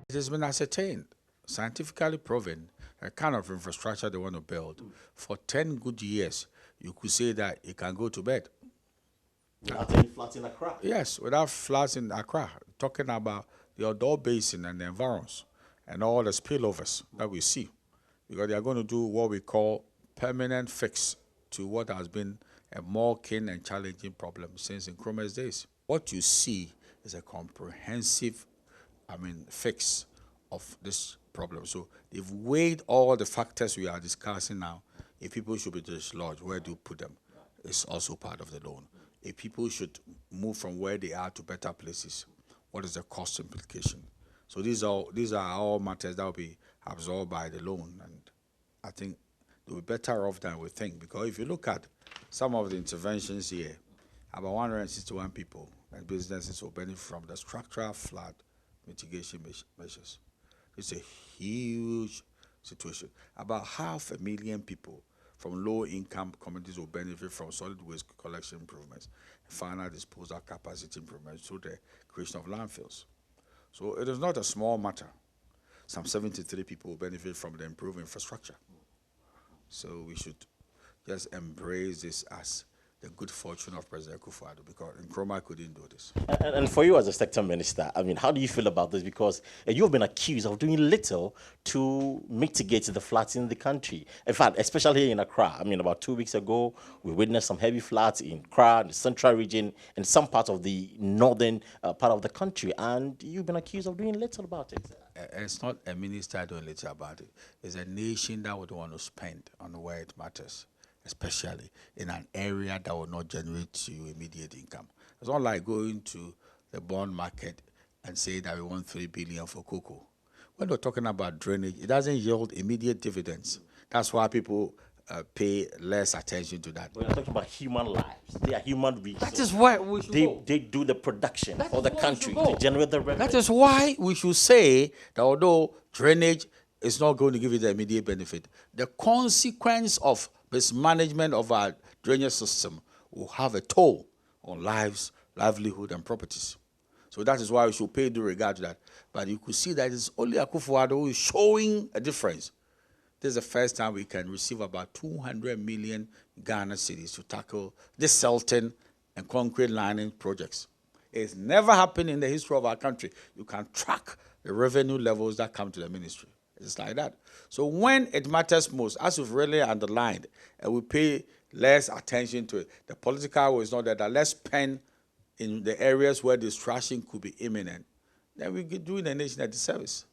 It has been ascertained, scientifically proven, the kind of infrastructure they want to build. For 10 good years, you could say that it can go to bed. Without any floods in Accra. Yes, without floods in Accra, talking about the Odo Basin and the environs and all the spillovers that we see. Because they are going to do what we call permanent fix to what has been a more keen and challenging problem since Nkrumah's days. What you see is a comprehensive, fix of this problem. So they've weighed all the factors we are discussing now. If people should be dislodged, where do you put them? It's also part of the loan. If people should move from where they are to better places, what is the cost implication? So these are all matters that will be absorbed by the loan, and I think they'll be better off than we think. Because if you look at some of the interventions here, about 161 people and businesses will benefit from the structural flood mitigation measures. It's a huge situation. About 500,000 people from low-income communities will benefit from solid waste collection improvements and final disposal capacity improvements through the creation of landfills. So it is not a small matter. Some 73 people will benefit from the improved infrastructure. So we should just embrace this as the good fortune of President Akufo-Addo, because Nkrumah couldn't do this. And for you as a sector minister, how do you feel about this? Because you've been accused of doing little to mitigate the floods in the country. In fact, especially here in Accra. About 2 weeks ago, we witnessed some heavy floods in Accra, the central region, and some parts of the northern part of the country. And you've been accused of doing little about it. It's not a minister doing little about it. It's a nation that would want to spend on where it matters, especially in an area that will not generate you immediate income. It's not like going to the bond market and say that we want 3 billion for cocoa. When we're talking about drainage, it doesn't yield immediate dividends. That's why people pay less attention to that. We're talking about human lives. They are human beings. That is why we should go. They do the production for the country to generate the revenue. That is why we should say that although drainage is not going to give you the immediate benefit, the consequence of mismanagement of our drainage system will have a toll on lives, livelihood, and properties. So that is why we should pay due regard to that. But you could see that it's only Akufo-Addo who is showing a difference. This is the first time we can receive about 200 million Ghana cedis to tackle this Selton and concrete lining projects. It's never happened in the history of our country. You can track the revenue levels that come to the ministry. It's like that. So when it matters most, as we've really underlined, and we pay less attention to it, the political will is not that let's spend in the areas where distraction could be imminent, then we're doing the nation a disservice.